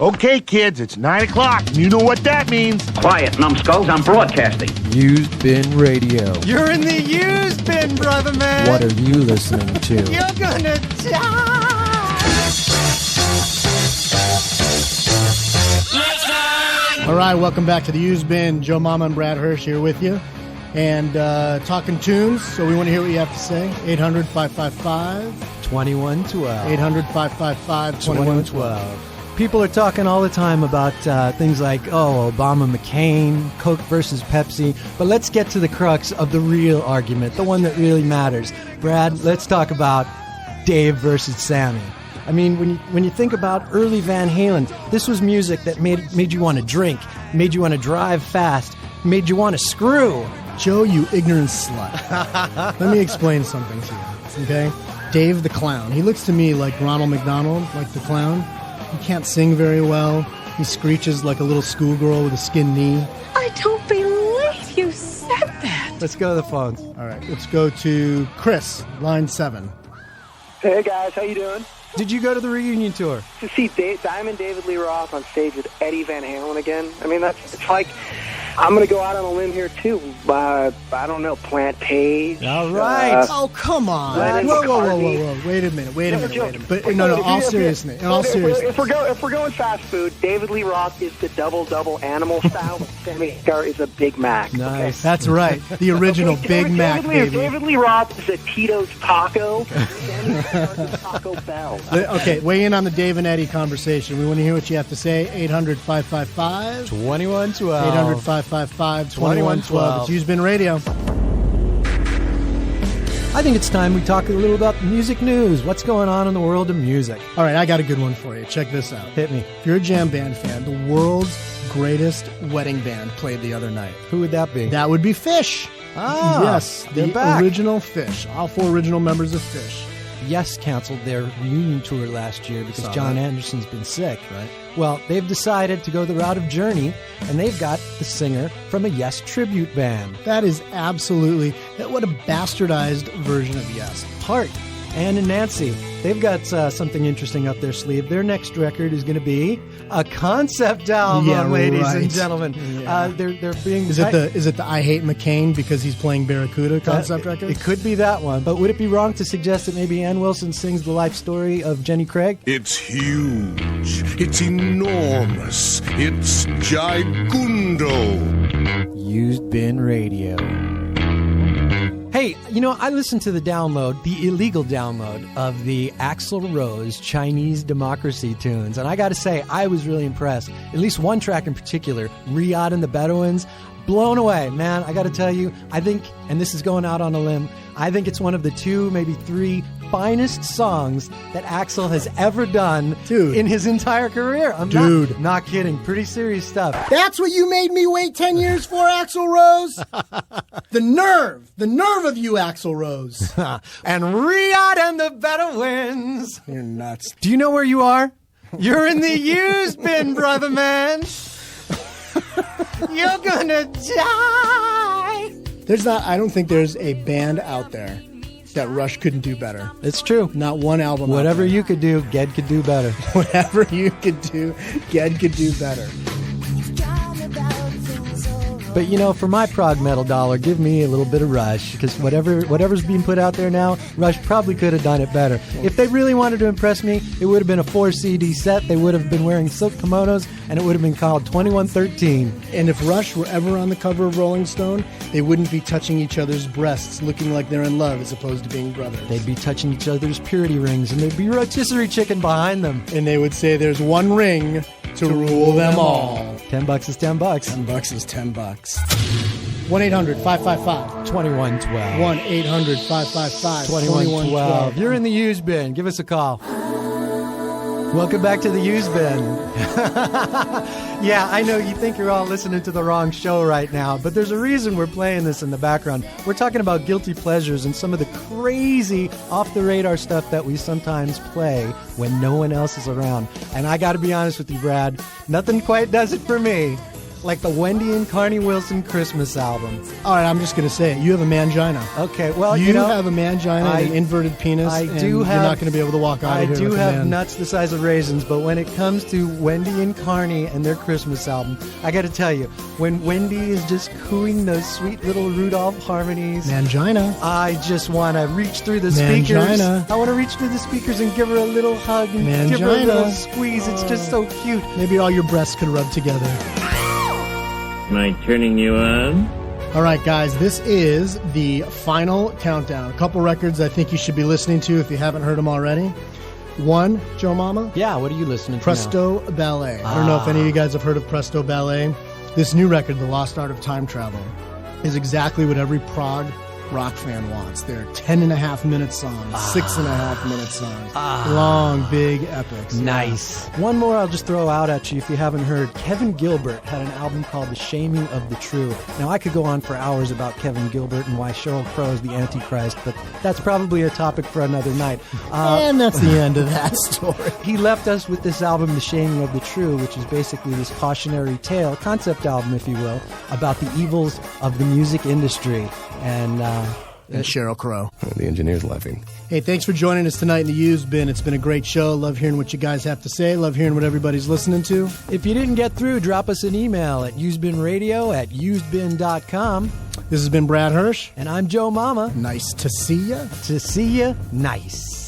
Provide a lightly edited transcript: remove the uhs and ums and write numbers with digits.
Okay, kids, it's 9 o'clock. You know what that means. Quiet, numbskulls, I'm broadcasting. Used Bin Radio. You're in the used bin, brother man. What are you listening to? You're gonna die. All right, welcome back to the Used Bin. Joe Mama and Brad Hirsch here with you. And talking tunes, so we want to hear what you have to say. 800-555. 2112. 800-555-2112. People are talking all the time about things like, Obama, McCain, Coke versus Pepsi. But let's get to the crux of the real argument, the one that really matters. Brad, let's talk about Dave versus Sammy. I mean, when you think about early Van Halen, this was music that made you want to drink, made you want to drive fast, made you want to screw. Joe, you ignorant slut. Let me explain something to you, okay? Dave the Clown. He looks to me like Ronald McDonald, like the clown. He can't sing very well. He screeches like a little schoolgirl with a skinned knee. I don't believe you said that. Let's go to the phones. All right, let's go to Chris, line 7. Hey guys, how you doing? Did you go to the reunion tour? To see Diamond David Lee Roth on stage with Eddie Van Halen again. I mean, it's like, I'm going to go out on a limb here too. I don't know, Plant Page. All right. Oh, come on. Whoa. Wait a minute. But no, all seriousness. If we're going fast food, David Lee Roth is the double animal style. Sammy Hagar is a Big Mac. Nice. Okay? That's right. The original Big Mac, baby. David Lee Roth is a Tito's Taco. Sammy Hagar is Taco Bell. Okay, weigh in on the Dave and Eddie conversation. We want to hear what you have to say. 800-555. 2112. 800-555-2112. It's Used Bin Radio. I think it's time we talk a little about music news. What's going on in the world of music? All right, I got a good one for you. Check this out. Hit me. If you're a jam band fan, the world's greatest wedding band played the other night. Who would that be? That would be Phish. Ah, yes, they're the back. original Phish. All 4 original members of Phish. Yes canceled their reunion tour last year because Saw John that. Anderson's been sick. Right. Well, they've decided to go the route of Journey, and they've got the singer from a Yes tribute band. That is absolutely, what a bastardized version of Yes. Hart, Ann and Nancy, they've got something interesting up their sleeve. Their next record is going to be a concept album, Yeah, ladies right. and gentlemen. Yeah. They're being Is it the I Hate McCain because he's playing Barracuda concept record? It could be that one, but would it be wrong to suggest that maybe Ann Wilson sings the life story of Jenny Craig? It's huge. It's enormous. It's gigundo. Used Bin Radio. Hey, I listened to the illegal download of the Axl Rose Chinese Democracy tunes, and I got to say, I was really impressed. At least one track in particular, Riyadh and the Bedouins, blown away, man. I got to tell you, I think, and this is going out on a limb, I think it's one of the 2, maybe 3 finest songs that Axl has ever done in his entire career. I'm not kidding. Pretty serious stuff. That's what you made me wait 10 years for, Axl Rose? The nerve of you, Axl Rose. And Riyadh and the Bedouins. You're nuts. Do you know where you are? You're in the used bin, brother man. You're gonna die. I don't think there's a band out there that Rush couldn't do better. It's true. Not one album. Whatever you could do, Ged could do better. Whatever you could do, Ged could do better. But for my prog metal dollar, give me a little bit of Rush, because whatever's being put out there now, Rush probably could have done it better. If they really wanted to impress me, it would have been a 4 CD set. They would have been wearing silk kimonos, and it would have been called 2113. And if Rush were ever on the cover of Rolling Stone, they wouldn't be touching each other's breasts, looking like they're in love, as opposed to being brothers. They'd be touching each other's purity rings, and there'd be rotisserie chicken behind them. And they would say there's one ring to rule them all. $10 is $10. $10 is $10. 1-800-555-2112. 1-800-555-2112. You're in the used bin. Give us a call. Welcome back to the used bin. Yeah, I know you think you're all listening to the wrong show right now, but there's a reason we're playing this in the background. We're talking about guilty pleasures and some of the crazy off-the-radar stuff that we sometimes play when no one else is around. And I got to be honest with you, Brad, nothing quite does it for me like the Wendy and Carney Wilson Christmas album. All right, I'm just going to say it. You have a mangina. Okay, well, you you know, have a mangina and an inverted penis. I and do have. You're not going to be able to walk out I of here do with a have man. nuts the size of raisins, but when it comes to Wendy and Carney and their Christmas album, I got to tell you, when Wendy is just cooing those sweet little Rudolph harmonies, Mangina. I just want to reach through the speakers. Mangina. I want to reach through the speakers and give her a little hug and give her a Mangina. little squeeze. It's just so cute. Maybe all your breasts could rub together. Am I turning you on? All right, guys, this is the final countdown. A couple records I think you should be listening to if you haven't heard them already. One, Joe Mama. Yeah, what are you listening to now? Presto Ballet. I don't know if any of you guys have heard of Presto Ballet. This new record, The Lost Art of Time Travel, is exactly what every prog rock fan wants. They're 10.5-minute songs, 6.5-minute songs, long, big epics. Nice. One more I'll just throw out at you if you haven't heard. Kevin Gilbert had an album called The Shaming of the True. Now, I could go on for hours about Kevin Gilbert and why Sheryl Crow is the Antichrist, but that's probably a topic for another night. And that's the end of that story. He left us with this album, The Shaming of the True, which is basically this cautionary tale, concept album, if you will, about the evils of the music industry. And Sheryl Crow. The engineer's laughing. Hey, thanks for joining us tonight in the Used Bin. It's been a great show. Love hearing what you guys have to say. Love hearing what everybody's listening to. if you didn't get through, drop us an email at usedbinradio@usedbin.com. This has been Brad Hirsch. And I'm Joe Mama. Nice to see ya. To see you, nice.